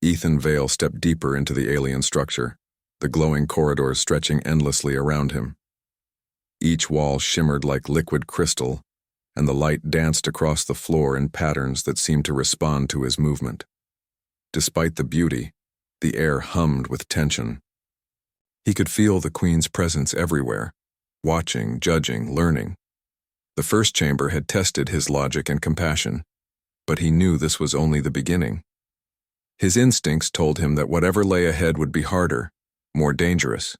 Ethan Vale stepped deeper into the alien structure, the glowing corridors stretching endlessly around him. Each wall shimmered like liquid crystal, and the light danced across the floor in patterns that seemed to respond to his movement. Despite the beauty, the air hummed with tension. He could feel the Queen's presence everywhere, watching, judging, learning. The first chamber had tested his logic and compassion, but he knew this was only the beginning. His instincts told him that whatever lay ahead would be harder, more dangerous.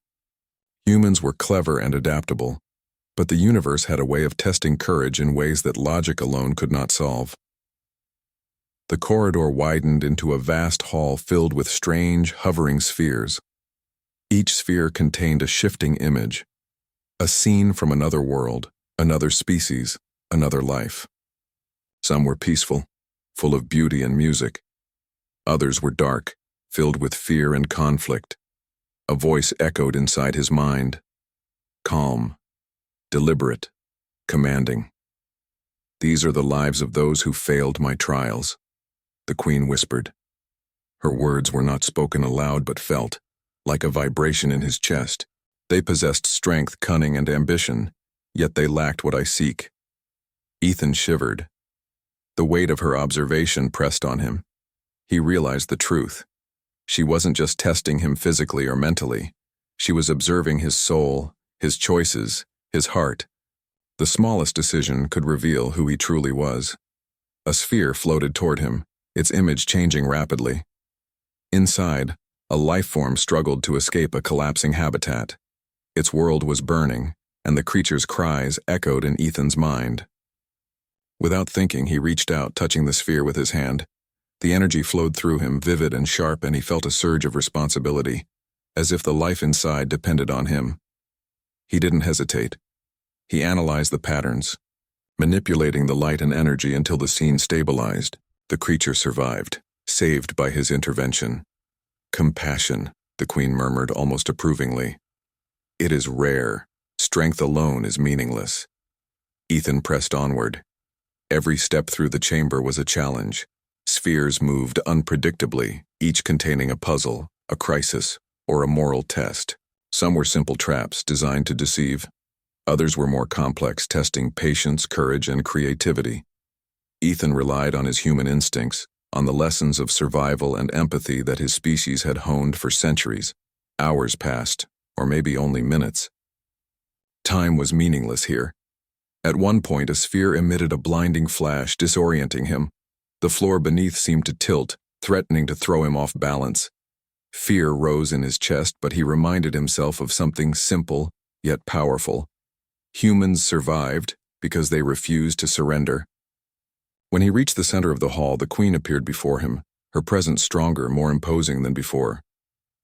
Humans were clever and adaptable, but the universe had a way of testing courage in ways that logic alone could not solve. The corridor widened into a vast hall filled with strange, hovering spheres. Each sphere contained a shifting image, a scene from another world, another species, another life. Some were peaceful, full of beauty and music. Others were dark, filled with fear and conflict. A voice echoed inside his mind. Calm, deliberate, commanding. "These are the lives of those who failed my trials," the Queen whispered. Her words were not spoken aloud but felt, like a vibration in his chest. They possessed strength, cunning, and ambition, yet they lacked what I seek. Ethan shivered. The weight of her observation pressed on him. He realized the truth. She wasn't just testing him physically or mentally. She was observing his soul, his choices, his heart. The smallest decision could reveal who he truly was. A sphere floated toward him, its image changing rapidly. Inside, a life form struggled to escape a collapsing habitat. Its world was burning, and the creature's cries echoed in Ethan's mind. Without thinking, he reached out, touching the sphere with his hand. The energy flowed through him, vivid and sharp, and he felt a surge of responsibility, as if the life inside depended on him. He didn't hesitate. He analyzed the patterns, manipulating the light and energy until the scene stabilized. The creature survived, saved by his intervention. "Compassion," the Queen murmured almost approvingly. "It is rare. Strength alone is meaningless." Ethan pressed onward. Every step through the chamber was a challenge. Spheres moved unpredictably, each containing a puzzle, a crisis, or a moral test. Some were simple traps designed to deceive. Others were more complex, testing patience, courage, and creativity. Ethan relied on his human instincts, on the lessons of survival and empathy that his species had honed for centuries. Hours passed, or maybe only minutes. Time was meaningless here. At one point, a sphere emitted a blinding flash, disorienting him. The floor beneath seemed to tilt, threatening to throw him off balance. Fear rose in his chest, but he reminded himself of something simple, yet powerful. Humans survived because they refused to surrender. When he reached the center of the hall, the Queen appeared before him, her presence stronger, more imposing than before.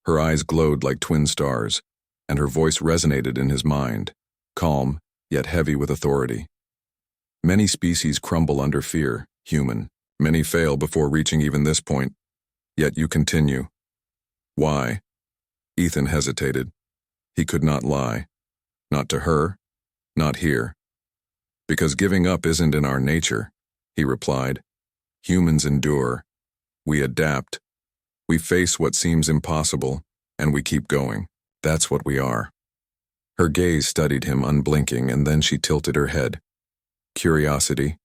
Her eyes glowed like twin stars, and her voice resonated in his mind, calm, yet heavy with authority. "Many species crumble under fear, human. Many fail before reaching even this point. Yet you continue. Why?" Ethan hesitated. He could not lie. Not to her, not here. "Because giving up isn't in our nature," he replied. "Humans endure. We adapt. We face what seems impossible, and we keep going. That's what we are." Her gaze studied him, unblinking, and then she tilted her head. Curiosity,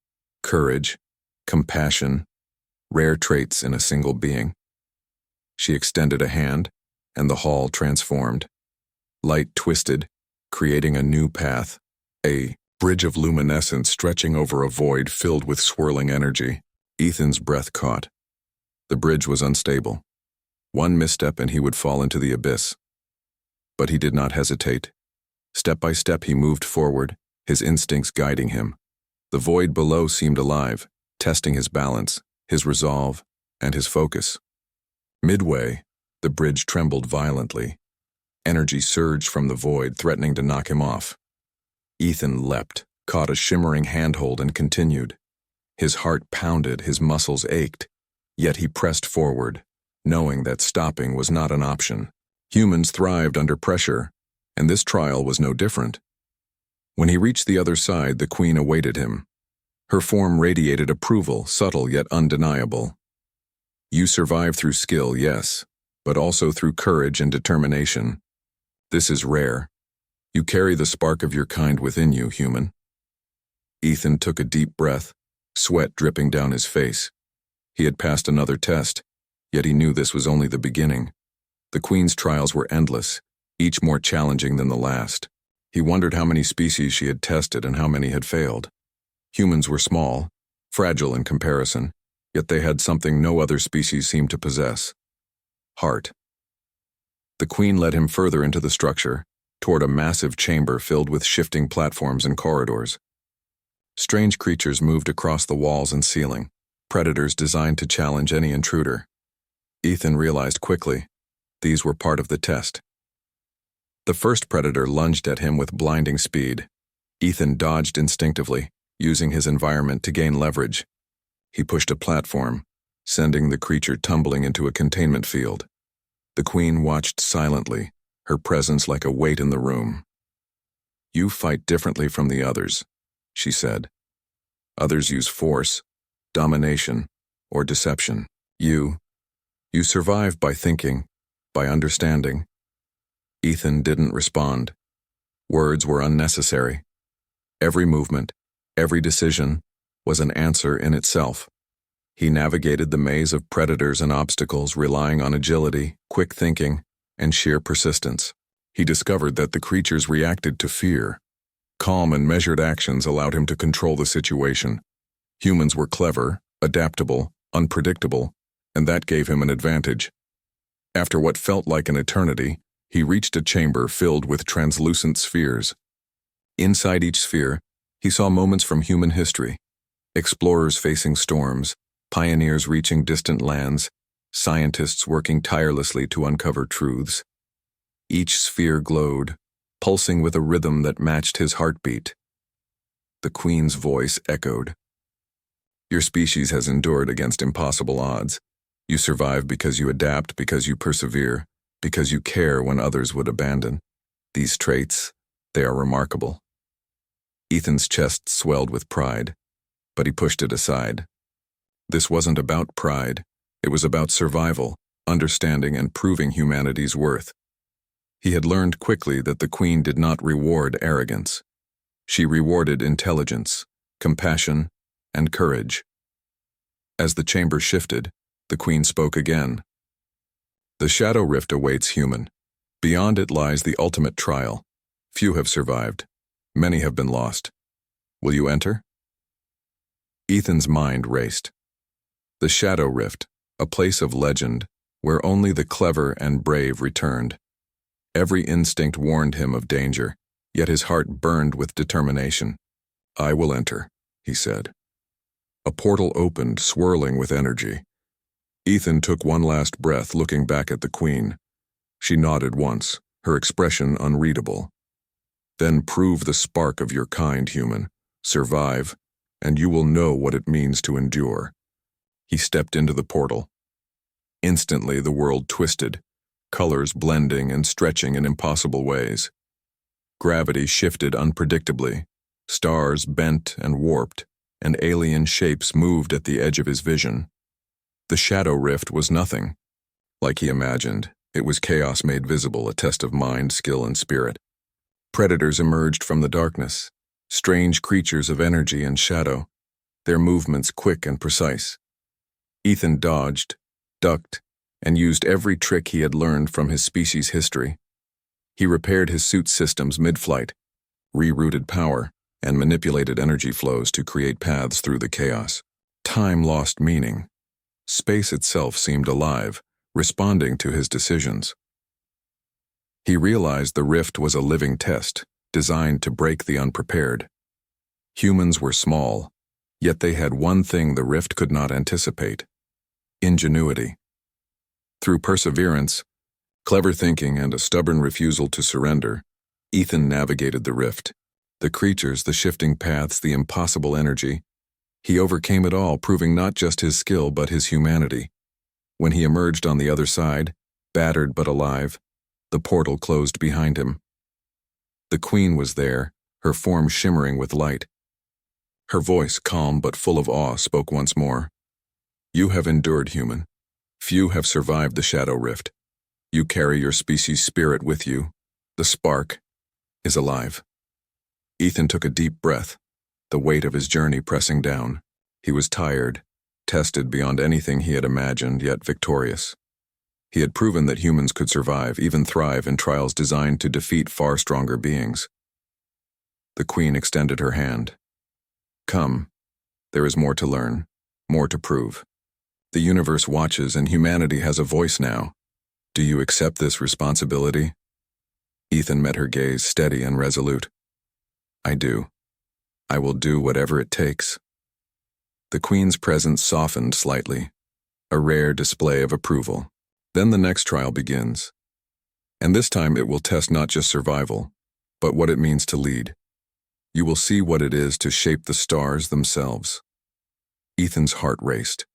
courage, compassion, rare traits in a single being. She extended a hand, and the hall transformed. Light twisted, creating a new path, a bridge of luminescence stretching over a void filled with swirling energy. Ethan's breath caught. The bridge was unstable. One misstep and he would fall into the abyss. But he did not hesitate. Step by step he moved forward, his instincts guiding him. The void below seemed alive, testing his balance, his resolve, and his focus. Midway, the bridge trembled violently. Energy surged from the void, threatening to knock him off. Ethan leapt, caught a shimmering handhold, and continued. His heart pounded, his muscles ached, yet he pressed forward, knowing that stopping was not an option. Humans thrived under pressure, and this trial was no different. When he reached the other side, the Queen awaited him. Her form radiated approval, subtle yet undeniable. You survive through skill, yes, but also through courage and determination. This is rare. You carry the spark of your kind within you, human." Ethan took a deep breath, sweat dripping down his face. He had passed another test, yet he knew this was only the beginning. The Queen's trials were endless, each more challenging than the last. He wondered how many species she had tested and how many had failed. Humans were small, fragile in comparison, yet they had something no other species seemed to possess: heart. The Queen led him further into the structure, toward a massive chamber filled with shifting platforms and corridors. Strange creatures moved across the walls and ceiling, predators designed to challenge any intruder. Ethan realized quickly, these were part of the test. The first predator lunged at him with blinding speed. Ethan dodged instinctively, using his environment to gain leverage. He pushed a platform, sending the creature tumbling into a containment field. The Queen watched silently, her presence like a weight in the room. "You fight differently from the others," she said. "Others use force, domination, or deception. You survive by thinking, by understanding." Ethan didn't respond. Words were unnecessary. Every movement, every decision, was an answer in itself. He navigated the maze of predators and obstacles, relying on agility, quick thinking, and sheer persistence. He discovered that the creatures reacted to fear. Calm and measured actions allowed him to control the situation. Humans were clever, adaptable, unpredictable, and that gave him an advantage. After what felt like an eternity, he reached a chamber filled with translucent spheres. Inside each sphere, he saw moments from human history: explorers facing storms, pioneers reaching distant lands, scientists working tirelessly to uncover truths. Each sphere glowed, pulsing with a rhythm that matched his heartbeat. The Queen's voice echoed. "Your species has endured against impossible odds. You survive because you adapt, because you persevere, because you care when others would abandon. These traits, they are remarkable." Ethan's chest swelled with pride, but he pushed it aside. This wasn't about pride. It was about survival, understanding, and proving humanity's worth. He had learned quickly that the Queen did not reward arrogance. She rewarded intelligence, compassion, and courage. As the chamber shifted, the Queen spoke again. "The Shadow Rift awaits, human. Beyond it lies the ultimate trial. Few have survived. Many have been lost. Will you enter?" Ethan's mind raced. The Shadow Rift, a place of legend, where only the clever and brave returned. Every instinct warned him of danger, yet his heart burned with determination. "I will enter," he said. A portal opened, swirling with energy. Ethan took one last breath, looking back at the Queen. She nodded once, her expression unreadable. "Then prove the spark of your kind, human. Survive, and you will know what it means to endure." He stepped into the portal. Instantly, the world twisted, colors blending and stretching in impossible ways. Gravity shifted unpredictably, stars bent and warped, and alien shapes moved at the edge of his vision. The Shadow Rift was nothing. Like he imagined, it was chaos made visible, a test of mind, skill, and spirit. Predators emerged from the darkness, strange creatures of energy and shadow, their movements quick and precise. Ethan dodged, ducked, and used every trick he had learned from his species' history. He repaired his suit's systems mid-flight, rerouted power, and manipulated energy flows to create paths through the chaos. Time lost meaning. Space itself seemed alive, responding to his decisions. He realized the rift was a living test, designed to break the unprepared. Humans were small, yet they had one thing the rift could not anticipate: ingenuity. Through perseverance, clever thinking, and a stubborn refusal to surrender, Ethan navigated the rift. The creatures, the shifting paths, the impossible energy. He overcame it all, proving not just his skill but his humanity. When he emerged on the other side, battered but alive, the portal closed behind him. The Queen was there, her form shimmering with light. Her voice, calm but full of awe, spoke once more. "You have endured, human. Few have survived the shadow rift. You carry your species' spirit with you. The spark is alive. Ethan took a deep breath, the weight of his journey pressing down. He was tired, tested beyond anything he had imagined, yet victorious. He had proven that humans could survive, even thrive, in trials designed to defeat far stronger beings. The Queen extended her hand. Come, there is more to learn, more to prove. The universe watches and humanity has a voice now. Do you accept this responsibility? Ethan met her gaze, steady and resolute. I do. I will do whatever it takes. The Queen's presence softened slightly, a rare display of approval. Then the next trial begins. And this time it will test not just survival, but what it means to lead. You will see what it is to shape the stars themselves. Ethan's heart raced.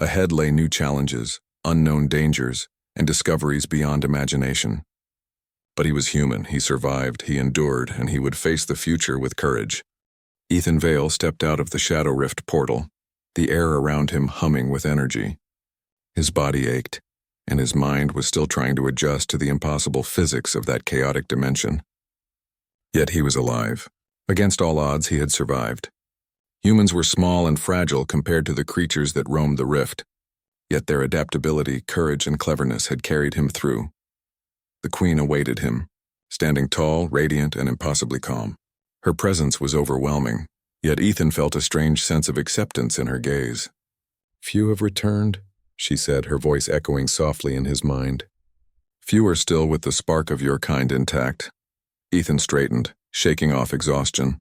Ahead lay new challenges, unknown dangers, and discoveries beyond imagination. But he was human, he survived, he endured, and he would face the future with courage. Ethan Vale stepped out of the Shadow Rift portal, the air around him humming with energy. His body ached, and his mind was still trying to adjust to the impossible physics of that chaotic dimension. Yet he was alive. Against all odds, he had survived. Humans were small and fragile compared to the creatures that roamed the rift, yet their adaptability, courage, and cleverness had carried him through. The Queen awaited him, standing tall, radiant, and impossibly calm. Her presence was overwhelming, yet Ethan felt a strange sense of acceptance in her gaze. Few have returned, she said, her voice echoing softly in his mind. Few are still with the spark of your kind intact. Ethan straightened, shaking off exhaustion.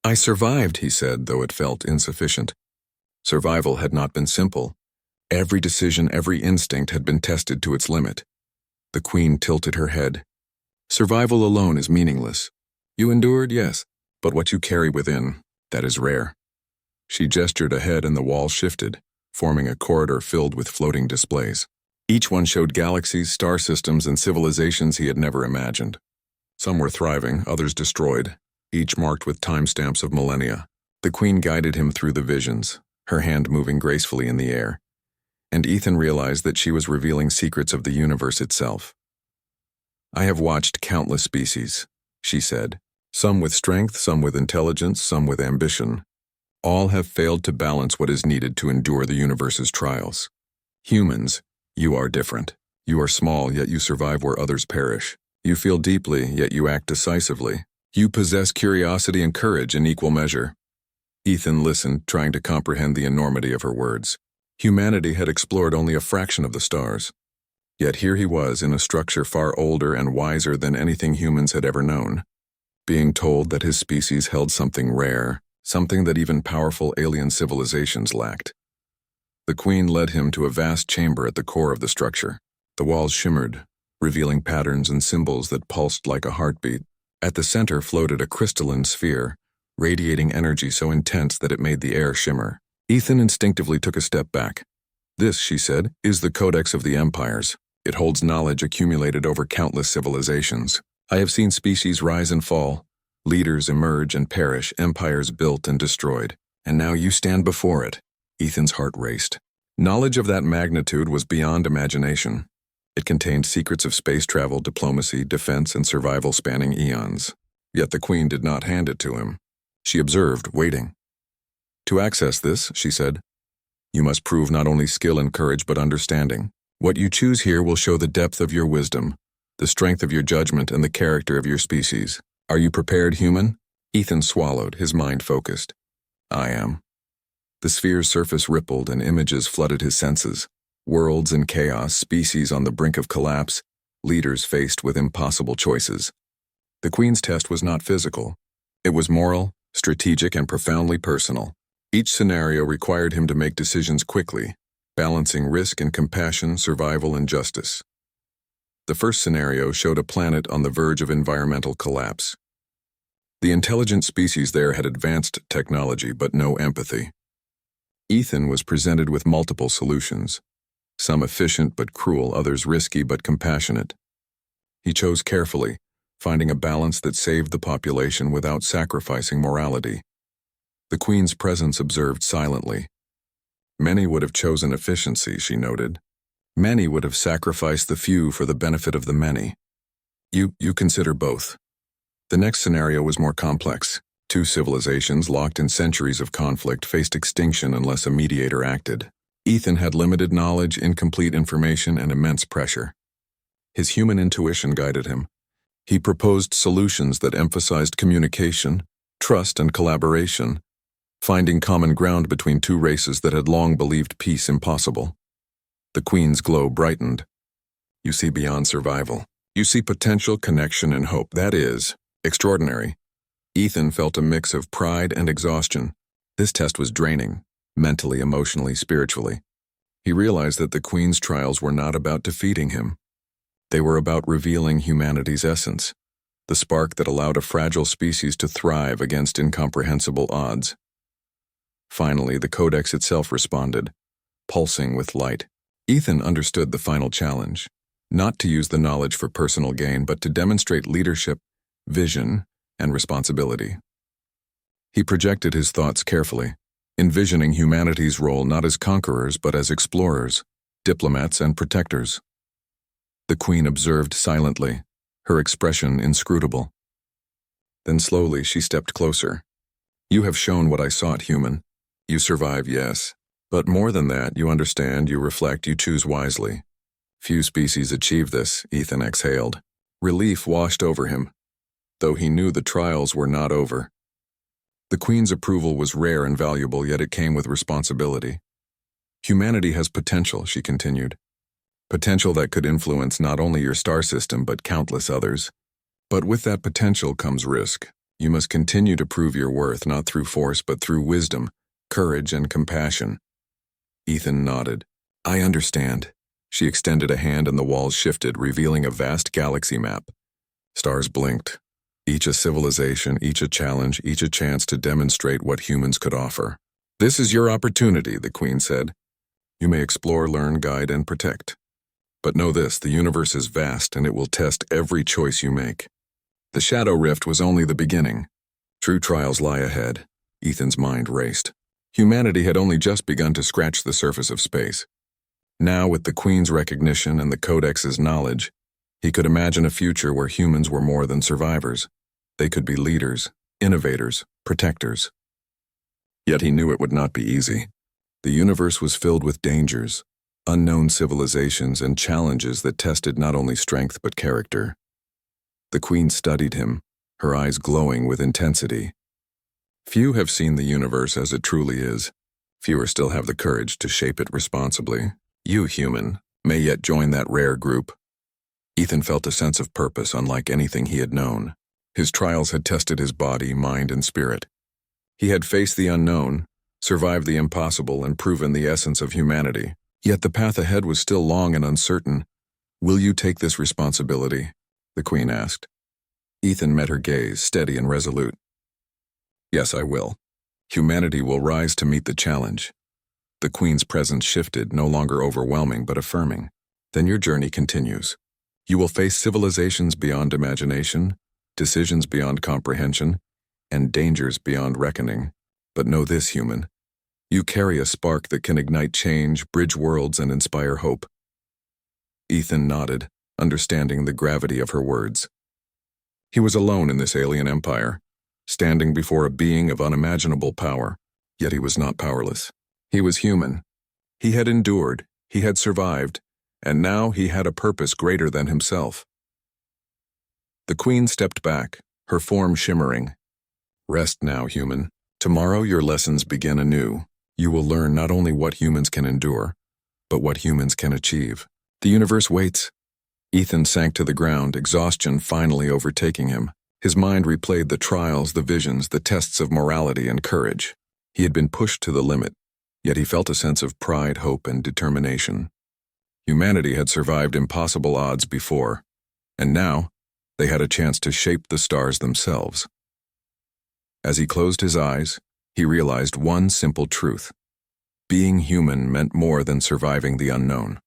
I survived, he said, though it felt insufficient. Survival had not been simple. Every decision, every instinct had been tested to its limit. The Queen tilted her head. Survival alone is meaningless. You endured, yes, but what you carry within, that is rare. She gestured ahead and the wall shifted, forming a corridor filled with floating displays. Each one showed galaxies, star systems, and civilizations he had never imagined. Some were thriving, others destroyed, each marked with timestamps of millennia. The Queen guided him through the visions, her hand moving gracefully in the air, and Ethan realized that she was revealing secrets of the universe itself. I have watched countless species, she said, some with strength, some with intelligence, some with ambition. All have failed to balance what is needed to endure the universe's trials. Humans, you are different. You are small, yet you survive where others perish. You feel deeply, yet you act decisively. You possess curiosity and courage in equal measure. Ethan listened, trying to comprehend the enormity of her words. Humanity had explored only a fraction of the stars. Yet here he was in a structure far older and wiser than anything humans had ever known, being told that his species held something rare, something that even powerful alien civilizations lacked. The Queen led him to a vast chamber at the core of the structure. The walls shimmered, revealing patterns and symbols that pulsed like a heartbeat. At the center floated a crystalline sphere, radiating energy so intense that it made the air shimmer. Ethan instinctively took a step back. This, she said, is the Codex of the Empires. It holds knowledge accumulated over countless civilizations. I have seen species rise and fall, leaders emerge and perish, empires built and destroyed. And now you stand before it. Ethan's heart raced. Knowledge of that magnitude was beyond imagination. It contained secrets of space travel, diplomacy, defense, and survival spanning eons. Yet the Queen did not hand it to him. She observed, waiting. To access this, she said, you must prove not only skill and courage but understanding. What you choose here will show the depth of your wisdom, the strength of your judgment, and the character of your species. Are you prepared, human? Ethan swallowed, his mind focused. I am. The sphere's surface rippled and images flooded his senses. Worlds in chaos, species on the brink of collapse, leaders faced with impossible choices. The Queen's test was not physical. It was moral, strategic, and profoundly personal. Each scenario required him to make decisions quickly, balancing risk and compassion, survival and justice. The first scenario showed a planet on the verge of environmental collapse. The intelligent species there had advanced technology but no empathy. Ethan was presented with multiple solutions, some efficient but cruel, others risky but compassionate. He chose carefully, finding a balance that saved the population without sacrificing morality. The Queen's presence observed silently. Many would have chosen efficiency, she noted. Many would have sacrificed the few for the benefit of the many. You consider both. The next scenario was more complex. Two civilizations locked in centuries of conflict faced extinction unless a mediator acted. Ethan had limited knowledge, incomplete information, and immense pressure. His human intuition guided him. He proposed solutions that emphasized communication, trust, and collaboration, finding common ground between two races that had long believed peace impossible. The Queen's glow brightened. You see beyond survival. You see potential, connection, and hope. That is extraordinary. Ethan felt a mix of pride and exhaustion. This test was draining, mentally, emotionally, spiritually. He realized that the Queen's trials were not about defeating him. They were about revealing humanity's essence, the spark that allowed a fragile species to thrive against incomprehensible odds. Finally, the Codex itself responded, pulsing with light. Ethan understood the final challenge, not to use the knowledge for personal gain, but to demonstrate leadership, vision, and responsibility. He projected his thoughts carefully, envisioning humanity's role not as conquerors but as explorers, diplomats, and protectors. The Queen observed silently, her expression inscrutable. Then slowly she stepped closer. You have shown what I sought, human. You survive, yes. But more than that, you understand, you reflect, you choose wisely. Few species achieve this, Ethan exhaled. Relief washed over him, though he knew the trials were not over. The Queen's approval was rare and valuable, yet it came with responsibility. Humanity has potential, she continued. Potential that could influence not only your star system but countless others. But with that potential comes risk. You must continue to prove your worth, not through force but through wisdom, courage, and compassion. Ethan nodded. I understand. She extended a hand and the walls shifted, revealing a vast galaxy map. Stars blinked. Each a civilization, each a challenge, each a chance to demonstrate what humans could offer. This is your opportunity, the Queen said. You may explore, learn, guide, and protect. But know this, the universe is vast and it will test every choice you make. The Shadow Rift was only the beginning. True trials lie ahead. Ethan's mind raced. Humanity had only just begun to scratch the surface of space. Now, with the Queen's recognition and the Codex's knowledge, he could imagine a future where humans were more than survivors. They could be leaders, innovators, protectors. Yet he knew it would not be easy. The universe was filled with dangers, unknown civilizations, and challenges that tested not only strength but character. The Queen studied him, her eyes glowing with intensity. Few have seen the universe as it truly is. Fewer still have the courage to shape it responsibly. You, human, may yet join that rare group. Ethan felt a sense of purpose unlike anything he had known. His trials had tested his body, mind, and spirit. He had faced the unknown, survived the impossible, and proven the essence of humanity. Yet the path ahead was still long and uncertain. Will you take this responsibility? The Queen asked. Ethan met her gaze, steady and resolute. Yes, I will. Humanity will rise to meet the challenge. The Queen's presence shifted, no longer overwhelming but affirming. Then your journey continues. You will face civilizations beyond imagination, decisions beyond comprehension, and dangers beyond reckoning. But know this, human. You carry a spark that can ignite change, bridge worlds, and inspire hope. Ethan nodded, understanding the gravity of her words. He was alone in this alien empire, standing before a being of unimaginable power, yet he was not powerless. He was human. He had endured, he had survived, and now he had a purpose greater than himself. The Queen stepped back, her form shimmering. Rest now, human. Tomorrow your lessons begin anew. You will learn not only what humans can endure, but what humans can achieve. The universe waits. Ethan sank to the ground, exhaustion finally overtaking him. His mind replayed the trials, the visions, the tests of morality and courage. He had been pushed to the limit, yet he felt a sense of pride, hope, and determination. Humanity had survived impossible odds before, and now they had a chance to shape the stars themselves. As he closed his eyes, he realized one simple truth. Being human meant more than surviving the unknown.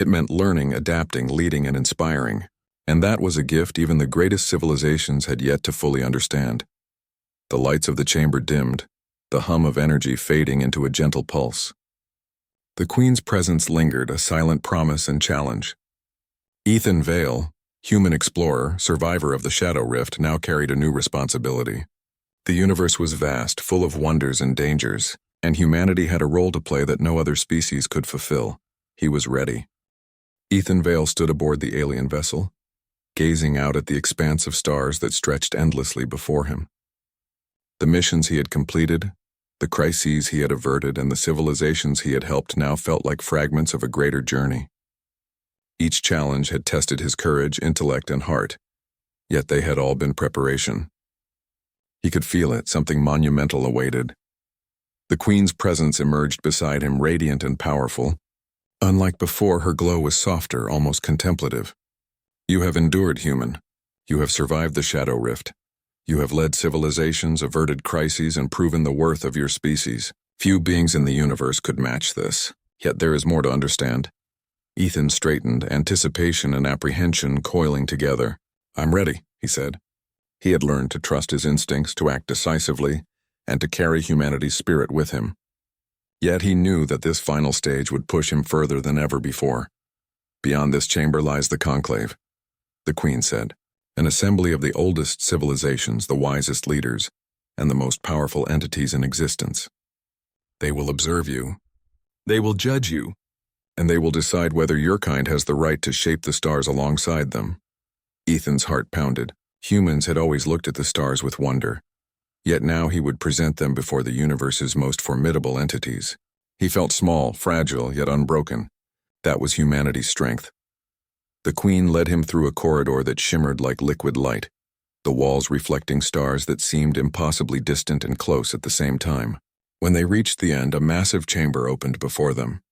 It meant learning, adapting, leading, and inspiring, and that was a gift even the greatest civilizations had yet to fully understand. The lights of the chamber dimmed, the hum of energy fading into a gentle pulse. The Queen's presence lingered, a silent promise and challenge. Ethan Vale, human explorer, survivor of the Shadow Rift, now carried a new responsibility. The universe was vast, full of wonders and dangers, and humanity had a role to play that no other species could fulfill. He was ready. Ethan Vale stood aboard the alien vessel, gazing out at the expanse of stars that stretched endlessly before him. The missions he had completed, the crises he had averted, and the civilizations he had helped now felt like fragments of a greater journey. Each challenge had tested his courage, intellect, and heart, yet they had all been preparation. He could feel it, something monumental awaited. The Queen's presence emerged beside him, radiant and powerful. Unlike before, her glow was softer, almost contemplative. You have endured, human. You have survived the Shadow Rift. You have led civilizations, averted crises, and proven the worth of your species. Few beings in the universe could match this, yet there is more to understand. Ethan straightened, anticipation and apprehension coiling together. I'm ready, he said. He had learned to trust his instincts, to act decisively, and to carry humanity's spirit with him. Yet he knew that this final stage would push him further than ever before. Beyond this chamber lies the Conclave, the Queen said, an assembly of the oldest civilizations, the wisest leaders, and the most powerful entities in existence. They will observe you. They will judge you. And they will decide whether your kind has the right to shape the stars alongside them. Ethan's heart pounded. Humans had always looked at the stars with wonder. Yet now he would present them before the universe's most formidable entities. He felt small, fragile, yet unbroken. That was humanity's strength. The Queen led him through a corridor that shimmered like liquid light, the walls reflecting stars that seemed impossibly distant and close at the same time. When they reached the end, a massive chamber opened before them.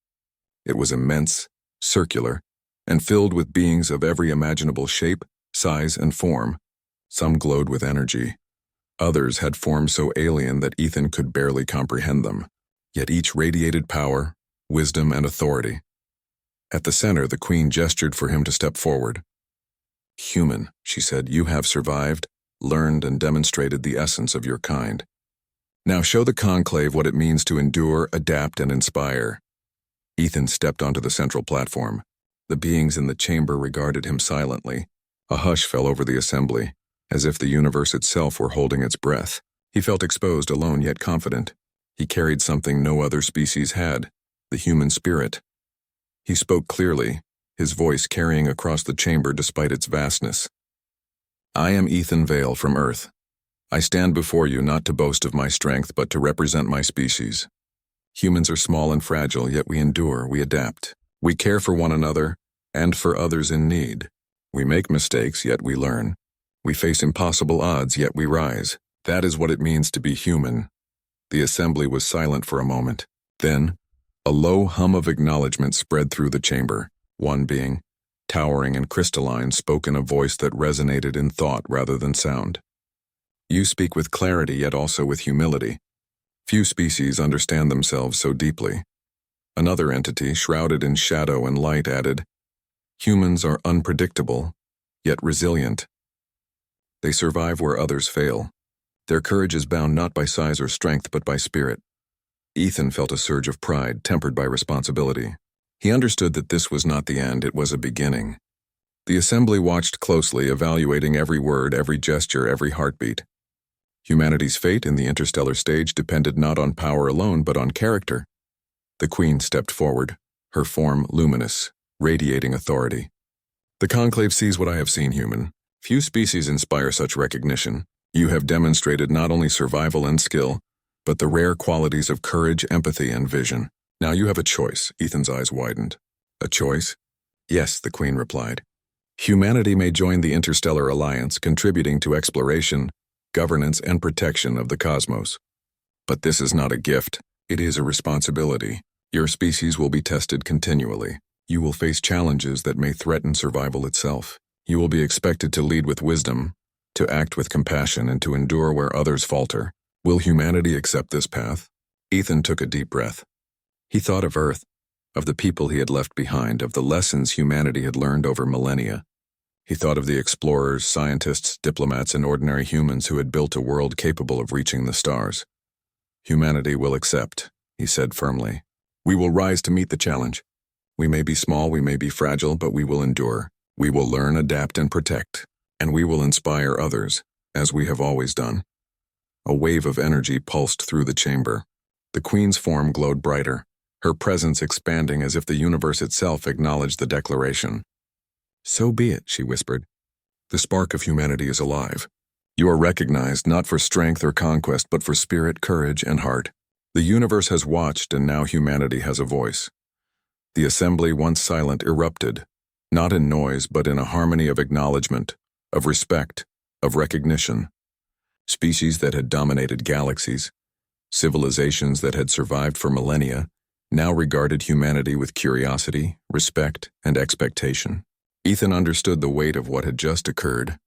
It was immense, circular, and filled with beings of every imaginable shape, size, and form. Some glowed with energy. Others had forms so alien that Ethan could barely comprehend them. Yet each radiated power, wisdom, and authority. At the center, the Queen gestured for him to step forward. Human, she said, you have survived, learned, and demonstrated the essence of your kind. Now show the Conclave what it means to endure, adapt, and inspire. Ethan stepped onto the central platform. The beings in the chamber regarded him silently. A hush fell over the assembly, as if the universe itself were holding its breath. He felt exposed, alone, yet confident. He carried something no other species had, the human spirit. He spoke clearly, his voice carrying across the chamber despite its vastness. I am Ethan Vale from Earth. I stand before you not to boast of my strength, but to represent my species. Humans are small and fragile, yet we endure, we adapt. We care for one another, and for others in need. We make mistakes, yet we learn. We face impossible odds, yet we rise. That is what it means to be human. The assembly was silent for a moment. Then, a low hum of acknowledgement spread through the chamber. One being, towering and crystalline, spoke in a voice that resonated in thought rather than sound. You speak with clarity, yet also with humility. Few species understand themselves so deeply. Another entity, shrouded in shadow and light, added, humans are unpredictable, yet resilient. They survive where others fail. Their courage is bound not by size or strength, but by spirit. Ethan felt a surge of pride, tempered by responsibility. He understood that this was not the end, it was a beginning. The assembly watched closely, evaluating every word, every gesture, every heartbeat. Humanity's fate in the interstellar stage depended not on power alone, but on character. The Queen stepped forward, her form luminous, radiating authority. The Conclave sees what I have seen, human. Few species inspire such recognition. You have demonstrated not only survival and skill, but the rare qualities of courage, empathy, and vision. Now you have a choice. Ethan's eyes widened. A choice? Yes, the Queen replied. Humanity may join the Interstellar Alliance, contributing to exploration, governance, and protection of the cosmos. But this is not a gift. It is a responsibility. Your species will be tested continually. You will face challenges that may threaten survival itself. You will be expected to lead with wisdom, to act with compassion, and to endure where others falter. Will humanity accept this path? Ethan took a deep breath. He thought of Earth, of the people he had left behind, of the lessons humanity had learned over millennia. He thought of the explorers, scientists, diplomats, and ordinary humans who had built a world capable of reaching the stars. Humanity will accept, he said firmly. We will rise to meet the challenge. We may be small, we may be fragile, but we will endure. We will learn, adapt, and protect. And we will inspire others, as we have always done. A wave of energy pulsed through the chamber. The Queen's form glowed brighter, her presence expanding as if the universe itself acknowledged the declaration. "So be it," she whispered. "The spark of humanity is alive. You are recognized not for strength or conquest, but for spirit, courage, and heart. The universe has watched, and now humanity has a voice." The assembly, once silent, erupted, not in noise, but in a harmony of acknowledgement, of respect, of recognition. Species that had dominated galaxies, civilizations that had survived for millennia, now regarded humanity with curiosity, respect, and expectation. Ethan understood the weight of what had just occurred.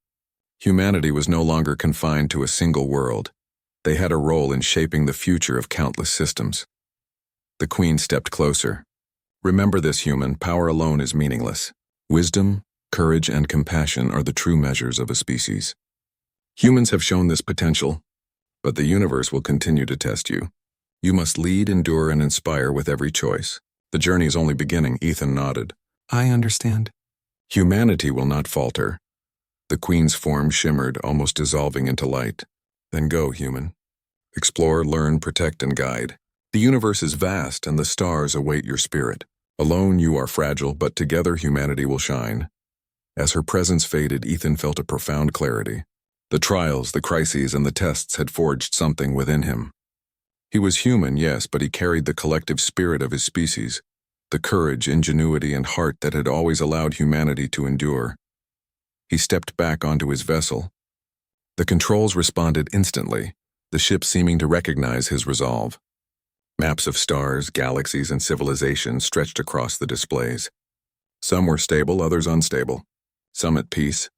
Humanity was no longer confined to a single world. They had a role in shaping the future of countless systems. The Queen stepped closer. "Remember this, human, power alone is meaningless. Wisdom, courage, and compassion are the true measures of a species. Humans have shown this potential, but the universe will continue to test you. You must lead, endure, and inspire with every choice. The journey is only beginning." Ethan nodded. "I understand." "Humanity will not falter." The Queen's form shimmered, almost dissolving into light. "Then go, human. Explore, learn, protect, and guide. The universe is vast, and the stars await your spirit. Alone you are fragile, but together humanity will shine." As her presence faded, Ethan felt a profound clarity. The trials, the crises, and the tests had forged something within him. He was human, yes, but he carried the collective spirit of his species, the courage, ingenuity, and heart that had always allowed humanity to endure. He stepped back onto his vessel. The controls responded instantly, the ship seeming to recognize his resolve. Maps of stars, galaxies, and civilizations stretched across the displays. Some were stable, others unstable. Some at peace,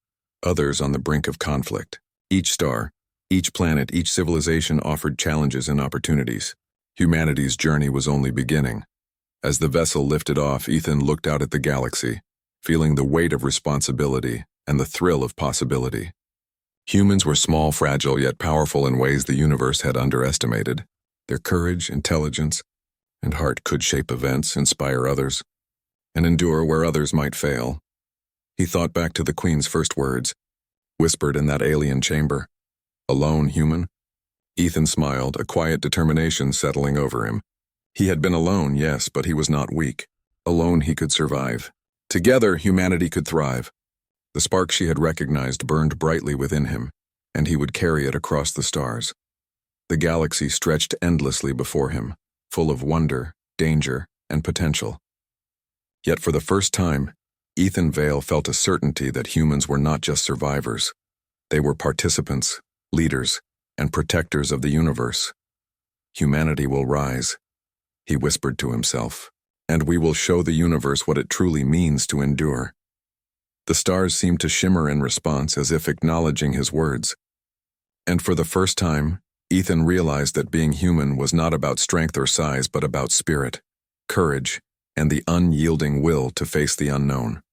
others on the brink of conflict. Each star, each planet, each civilization offered challenges and opportunities. Humanity's journey was only beginning. As the vessel lifted off, Ethan looked out at the galaxy, feeling the weight of responsibility and the thrill of possibility. Humans were small, fragile, yet powerful in ways the universe had underestimated. Their courage, intelligence, and heart could shape events, inspire others, and endure where others might fail. He thought back to the Queen's first words, whispered in that alien chamber. "Alone, human?" Ethan smiled, a quiet determination settling over him. He had been alone, yes, but he was not weak. Alone he could survive. Together, humanity could thrive. The spark she had recognized burned brightly within him, and he would carry it across the stars. The galaxy stretched endlessly before him, full of wonder, danger, and potential. Yet for the first time, Ethan Vale felt a certainty that humans were not just survivors. They were participants, leaders, and protectors of the universe. "Humanity will rise," he whispered to himself, "and we will show the universe what it truly means to endure." The stars seemed to shimmer in response, as if acknowledging his words. And for the first time, Ethan realized that being human was not about strength or size, but about spirit, courage, and the unyielding will to face the unknown.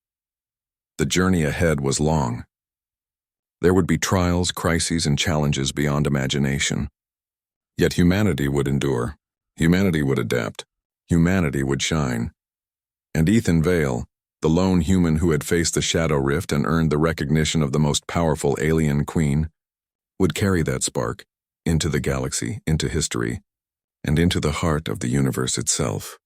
The journey ahead was long. There would be trials, crises, and challenges beyond imagination. Yet humanity would endure. Humanity would adapt. Humanity would shine. And Ethan Vale, the lone human who had faced the Shadow Rift and earned the recognition of the most powerful alien queen, would carry that spark into the galaxy, into history, and into the heart of the universe itself.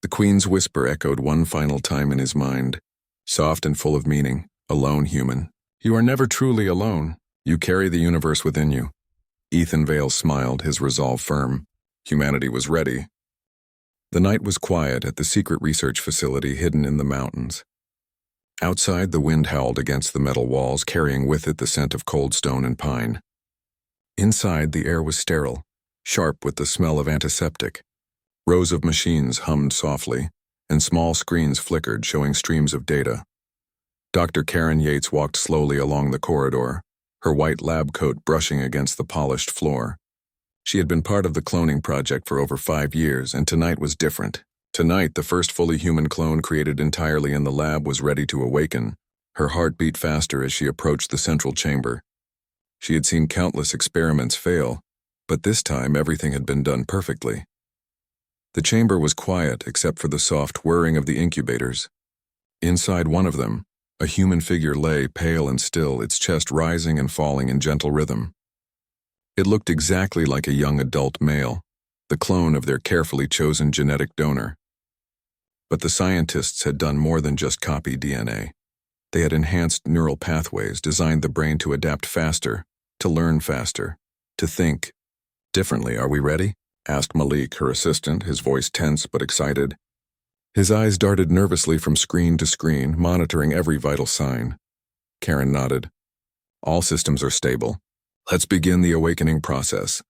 The Queen's whisper echoed one final time in his mind, soft and full of meaning. "Alone, human. You are never truly alone. You carry the universe within you." Ethan Vale smiled, his resolve firm. Humanity was ready. The night was quiet at the secret research facility hidden in the mountains. Outside, the wind howled against the metal walls, carrying with it the scent of cold stone and pine. Inside, the air was sterile, sharp with the smell of antiseptic. Rows of machines hummed softly, and small screens flickered, showing streams of data. Dr. Karen Yates walked slowly along the corridor, her white lab coat brushing against the polished floor. She had been part of the cloning project for over 5 years, and tonight was different. Tonight, the first fully human clone created entirely in the lab was ready to awaken. Her heart beat faster as she approached the central chamber. She had seen countless experiments fail, but this time everything had been done perfectly. The chamber was quiet except for the soft whirring of the incubators. Inside one of them, a human figure lay pale and still, its chest rising and falling in gentle rhythm. It looked exactly like a young adult male, the clone of their carefully chosen genetic donor. But the scientists had done more than just copy DNA. They had enhanced neural pathways, designed the brain to adapt faster, to learn faster, to think differently. "Are we ready?" asked Malik, her assistant, his voice tense but excited. His eyes darted nervously from screen to screen, monitoring every vital sign. Karen nodded. "All systems are stable. Let's begin the awakening process."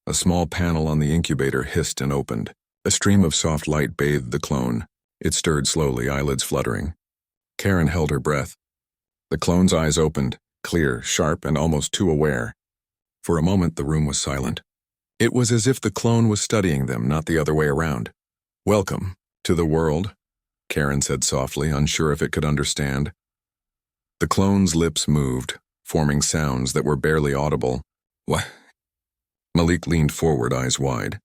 A small panel on the incubator hissed and opened. A stream of soft light bathed the clone. It stirred slowly, eyelids fluttering. Karen held her breath. The clone's eyes opened, clear, sharp, and almost too aware. For a moment, the room was silent. It was as if the clone was studying them, not the other way around. "Welcome to the world," Karen said softly, unsure if it could understand. The clone's lips moved, forming sounds that were barely audible. "What?" Malik leaned forward, eyes wide.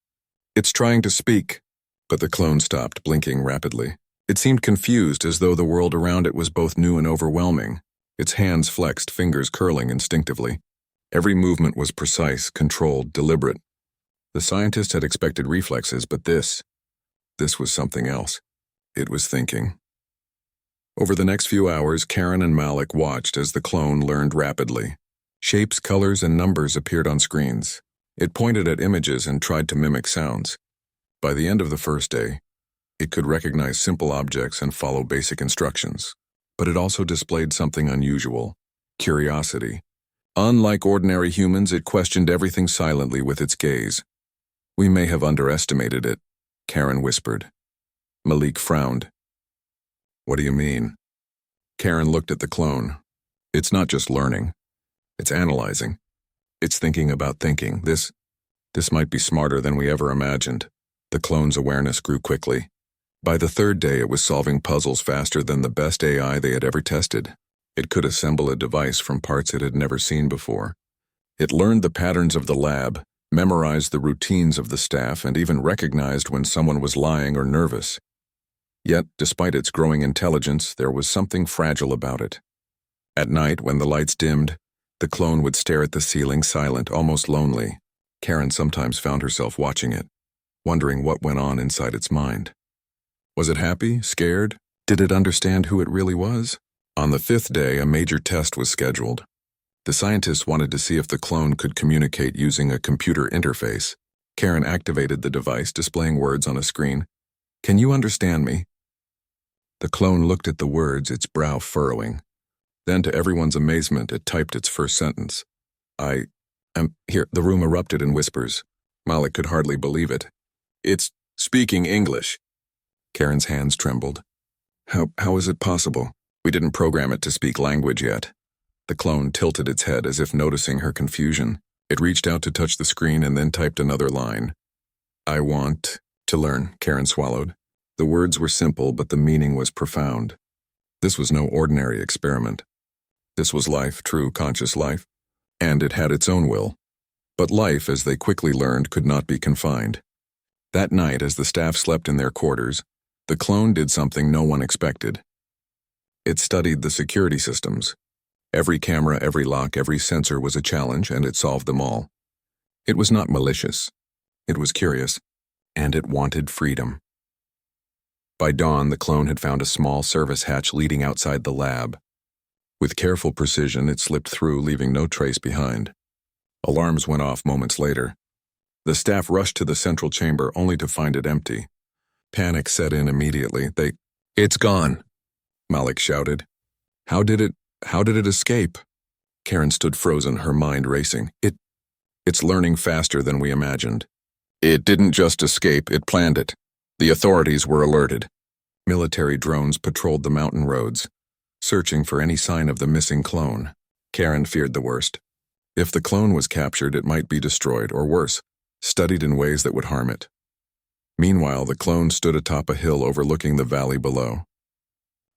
"It's trying to speak." But the clone stopped, blinking rapidly. It seemed confused, as though the world around it was both new and overwhelming. Its hands flexed, fingers curling instinctively. Every movement was precise, controlled, deliberate. The scientist had expected reflexes, but this was something else. It was thinking. Over the next few hours, Karen and Malik watched as the clone learned rapidly. Shapes, colors, and numbers appeared on screens. It pointed at images and tried to mimic sounds. By the end of the first day, it could recognize simple objects and follow basic instructions. But it also displayed something unusual: curiosity. Unlike ordinary humans, it questioned everything silently with its gaze. "We may have underestimated it," Karen whispered. Malik frowned. "What do you mean?" Karen looked at the clone. "It's not just learning. It's analyzing. It's thinking about thinking. This might be smarter than we ever imagined." The clone's awareness grew quickly. By the third day, it was solving puzzles faster than the best AI they had ever tested. It could assemble a device from parts it had never seen before. It learned the patterns of the lab, memorized the routines of the staff, and even recognized when someone was lying or nervous. Yet, despite its growing intelligence, there was something fragile about it. At night, when the lights dimmed, the clone would stare at the ceiling, silent, almost lonely. Karen sometimes found herself watching it, wondering what went on inside its mind. Was it happy? Scared? Did it understand who it really was? On the fifth day, a major test was scheduled. The scientists wanted to see if the clone could communicate using a computer interface. Karen activated the device, displaying words on a screen. "Can you understand me?" The clone looked at the words, its brow furrowing. Then, to everyone's amazement, it typed its first sentence. "I am here." The room erupted in whispers. Malik could hardly believe it. "It's speaking English." Karen's hands trembled. How is it possible? We didn't program it to speak language yet." The clone tilted its head as if noticing her confusion. It reached out to touch the screen and then typed another line. "I want to learn," Karen swallowed. The words were simple, but the meaning was profound. This was no ordinary experiment. This was life, true, conscious life, and it had its own will. But life, as they quickly learned, could not be confined. That night, as the staff slept in their quarters, the clone did something no one expected. It studied the security systems. Every camera, every lock, every sensor was a challenge, and it solved them all. It was not malicious. It was curious, and it wanted freedom. By dawn, the clone had found a small service hatch leading outside the lab. With careful precision, it slipped through, leaving no trace behind. Alarms went off moments later. The staff rushed to the central chamber, only to find it empty. Panic set in immediately. "It's gone," Malik shouted. How did it escape?" Karen stood frozen, her mind racing. It's learning faster than we imagined." "It didn't just escape, it planned it. The authorities were alerted." Military drones patrolled the mountain roads, searching for any sign of the missing clone. Karen feared the worst. If the clone was captured, it might be destroyed, or worse, studied in ways that would harm it. Meanwhile, the clone stood atop a hill overlooking the valley below.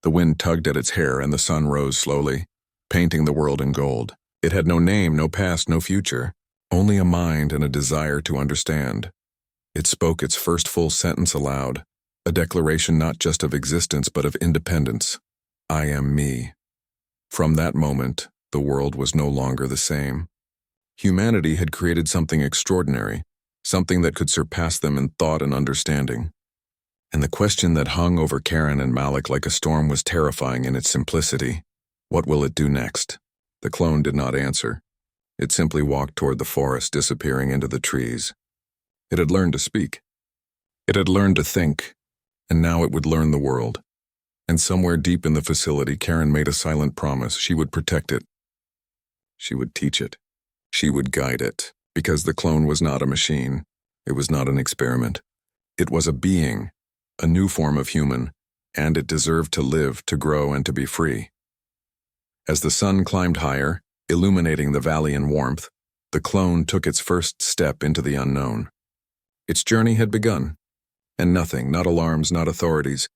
The wind tugged at its hair and the sun rose slowly, painting the world in gold. It had no name, no past, no future, only a mind and a desire to understand. It spoke its first full sentence aloud, a declaration not just of existence but of independence. I am me. From that moment, the world was no longer the same. Humanity had created something extraordinary, something that could surpass them in thought and understanding. And the question that hung over Karen and Malik like a storm was terrifying in its simplicity. What will it do next? The clone did not answer. It simply walked toward the forest, disappearing into the trees. It had learned to speak. It had learned to think. And now it would learn the world. And somewhere deep in the facility, Karen made a silent promise. She would protect it. She would teach it. She would guide it. Because the clone was not a machine. It was not an experiment. It was a being, a new form of human, and it deserved to live, to grow, and to be free. As the sun climbed higher, illuminating the valley in warmth, the clone took its first step into the unknown. Its journey had begun, and nothing, not alarms, not authorities,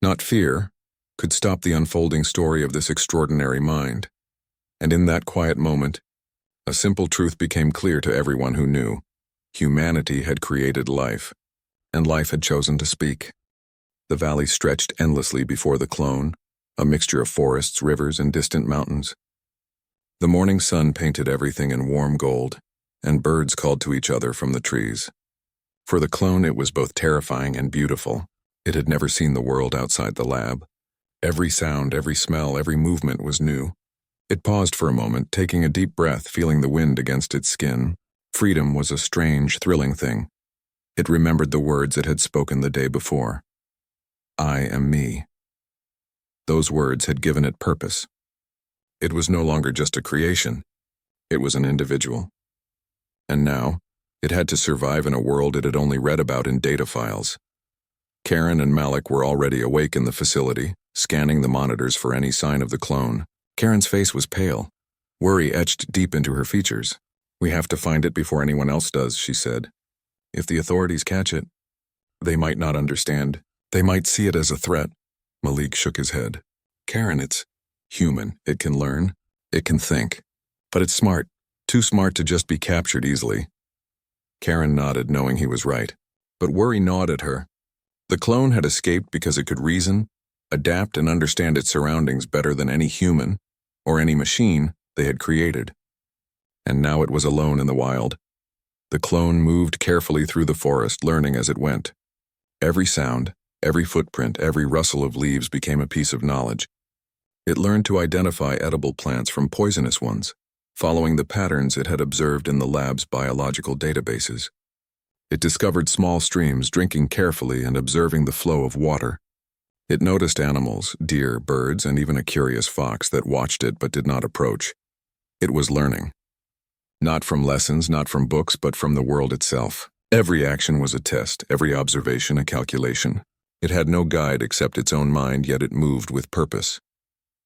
not fear, could stop the unfolding story of this extraordinary mind. And in that quiet moment, a simple truth became clear to everyone who knew. Humanity had created life, and life had chosen to speak. The valley stretched endlessly before the clone, a mixture of forests, rivers, and distant mountains. The morning sun painted everything in warm gold, and birds called to each other from the trees. For the clone, it was both terrifying and beautiful. It had never seen the world outside the lab. Every sound, every smell, every movement was new. It paused for a moment, taking a deep breath, feeling the wind against its skin. Freedom was a strange, thrilling thing. It remembered the words it had spoken the day before. I am me. Those words had given it purpose. It was no longer just a creation. It was an individual. And now, it had to survive in a world it had only read about in data files. Karen and Malik were already awake in the facility, scanning the monitors for any sign of the clone. Karen's face was pale, worry etched deep into her features. We have to find it before anyone else does, she said. If the authorities catch it, they might not understand. They might see it as a threat. Malik shook his head. Karen, it's human. It can learn. It can think. But it's smart. Too smart to just be captured easily. Karen nodded, knowing he was right. But worry gnawed at her. The clone had escaped because it could reason, adapt, and understand its surroundings better than any human or any machine they had created. And now it was alone in the wild. The clone moved carefully through the forest, learning as it went. Every sound, every footprint, every rustle of leaves became a piece of knowledge. It learned to identify edible plants from poisonous ones, following the patterns it had observed in the lab's biological databases. It discovered small streams, drinking carefully and observing the flow of water. It noticed animals, deer, birds, and even a curious fox that watched it but did not approach. It was learning. Not from lessons, not from books, but from the world itself. Every action was a test, every observation a calculation. It had no guide except its own mind, yet it moved with purpose.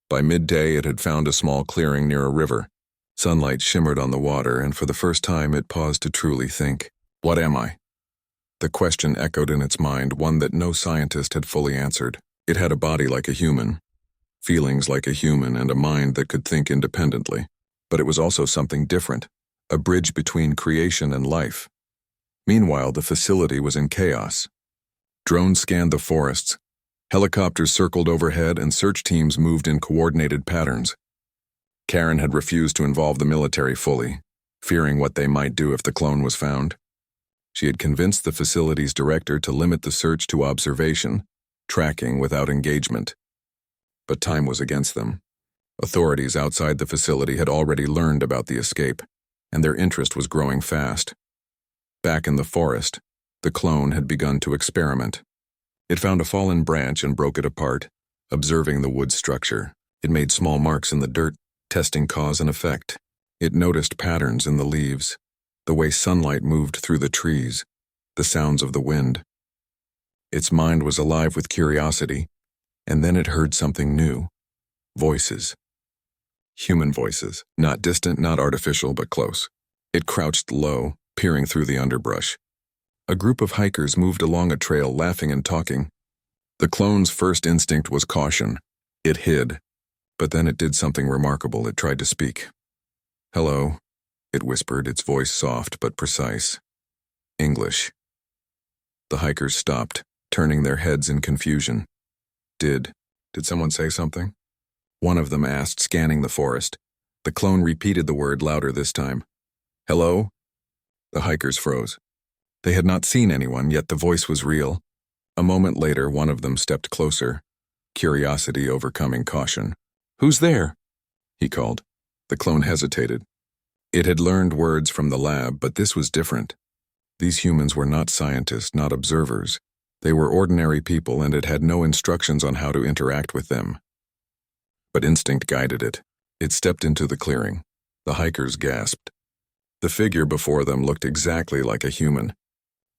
By midday, it had found a small clearing near a river. Sunlight shimmered on the water, and for the first time it paused to truly think. What am I? The question echoed in its mind, one that no scientist had fully answered. It had a body like a human, feelings like a human, and a mind that could think independently. But it was also something different, a bridge between creation and life. Meanwhile, the facility was in chaos. Drones scanned the forests, helicopters circled overhead, and search teams moved in coordinated patterns. Karen had refused to involve the military fully, fearing what they might do if the clone was found. She had convinced the facility's director to limit the search to observation, tracking without engagement. But time was against them. Authorities outside the facility had already learned about the escape, and their interest was growing fast. Back in the forest, the clone had begun to experiment. It found a fallen branch and broke it apart, observing the wood structure. It made small marks in the dirt, testing cause and effect. It noticed patterns in the leaves, the way sunlight moved through the trees, the sounds of the wind. Its mind was alive with curiosity, and then it heard something new. Voices. Human voices, not distant, not artificial, but close. It crouched low, peering through the underbrush. A group of hikers moved along a trail, laughing and talking. The clone's first instinct was caution. It hid, but then it did something remarkable. It tried to speak. Hello, it whispered, its voice soft but precise. English. The hikers stopped, turning their heads in confusion. Did someone say something? One of them asked, scanning the forest. The clone repeated the word louder this time. Hello? The hikers froze. They had not seen anyone, yet the voice was real. A moment later, one of them stepped closer, curiosity overcoming caution. Who's there? He called. The clone hesitated. It had learned words from the lab, but this was different. These humans were not scientists, not observers. They were ordinary people, and it had no instructions on how to interact with them. But instinct guided it. It stepped into the clearing. The hikers gasped. The figure before them looked exactly like a human.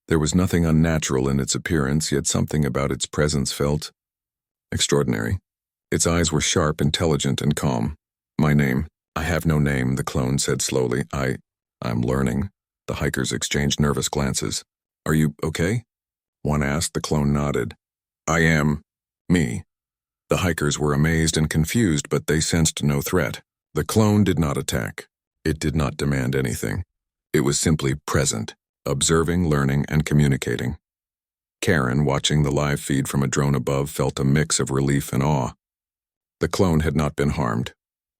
There was nothing unnatural in its appearance, yet something about its presence felt extraordinary. Its eyes were sharp, intelligent, and calm. My name. I have no name, the clone said slowly. I'm learning. The hikers exchanged nervous glances. Are you okay? One asked. The clone nodded. I am me. The hikers were amazed and confused, but they sensed no threat. The clone did not attack. It did not demand anything. It was simply present, observing, learning, and communicating. Karen, watching the live feed from a drone above, felt a mix of relief and awe. The clone had not been harmed.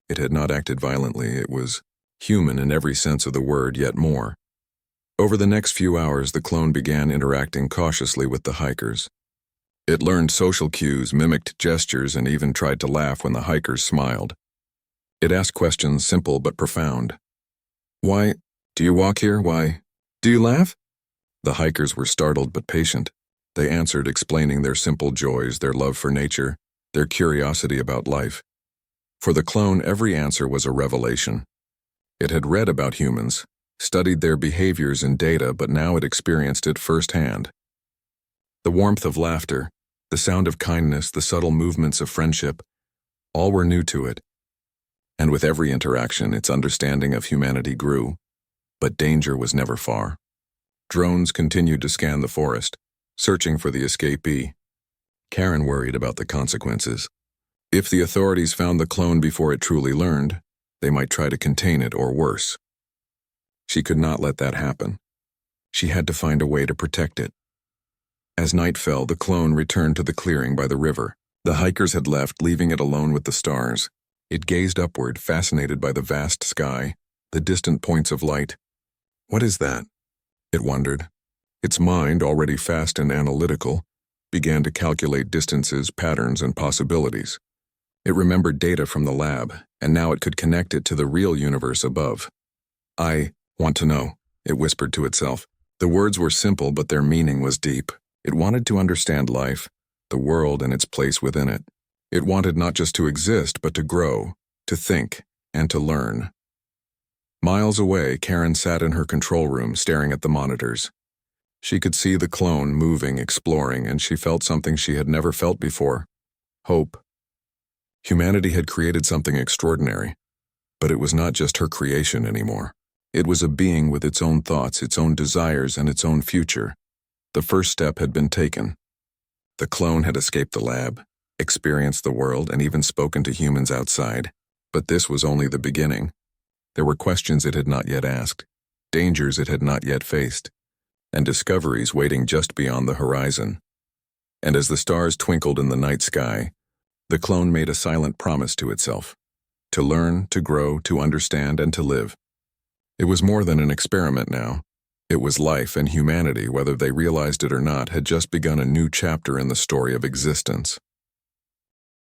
It had not acted violently. It was human in every sense of the word, yet more. Over the next few hours, the clone began interacting cautiously with the hikers. It learned social cues, mimicked gestures, and even tried to laugh when the hikers smiled. It asked questions simple but profound. Why do you walk here? Why do you laugh? The hikers were startled but patient. They answered, explaining their simple joys, their love for nature, their curiosity about life. For the clone, every answer was a revelation. It had read about humans, studied their behaviors in data, but now it experienced it firsthand. The warmth of laughter, the sound of kindness, the subtle movements of friendship, all were new to it. And with every interaction, its understanding of humanity grew, but danger was never far. Drones continued to scan the forest, searching for the escapee. Karen worried about the consequences. If the authorities found the clone before it truly learned, they might try to contain it or worse. She could not let that happen. She had to find a way to protect it. As night fell, the clone returned to the clearing by the river. The hikers had left, leaving it alone with the stars. It gazed upward, fascinated by the vast sky, the distant points of light. What is that? It wondered. Its mind, already fast and analytical, began to calculate distances, patterns, and possibilities. It remembered data from the lab, and now it could connect it to the real universe above. I want to know, it whispered to itself. The words were simple, but their meaning was deep. It wanted to understand life, the world, and its place within it. It wanted not just to exist, but to grow, to think, and to learn. Miles away, Karen sat in her control room, staring at the monitors. She could see the clone moving, exploring, and she felt something she had never felt before. Hope. Humanity had created something extraordinary, but it was not just her creation anymore. It was a being with its own thoughts, its own desires, and its own future. The first step had been taken. The clone had escaped the lab, experienced the world, and even spoken to humans outside. But this was only the beginning. There were questions it had not yet asked, dangers it had not yet faced, and discoveries waiting just beyond the horizon. And as the stars twinkled in the night sky, the clone made a silent promise to itself: to learn, to grow, to understand, and to live. It was more than an experiment now. It was life, and humanity, whether they realized it or not, had just begun a new chapter in the story of existence.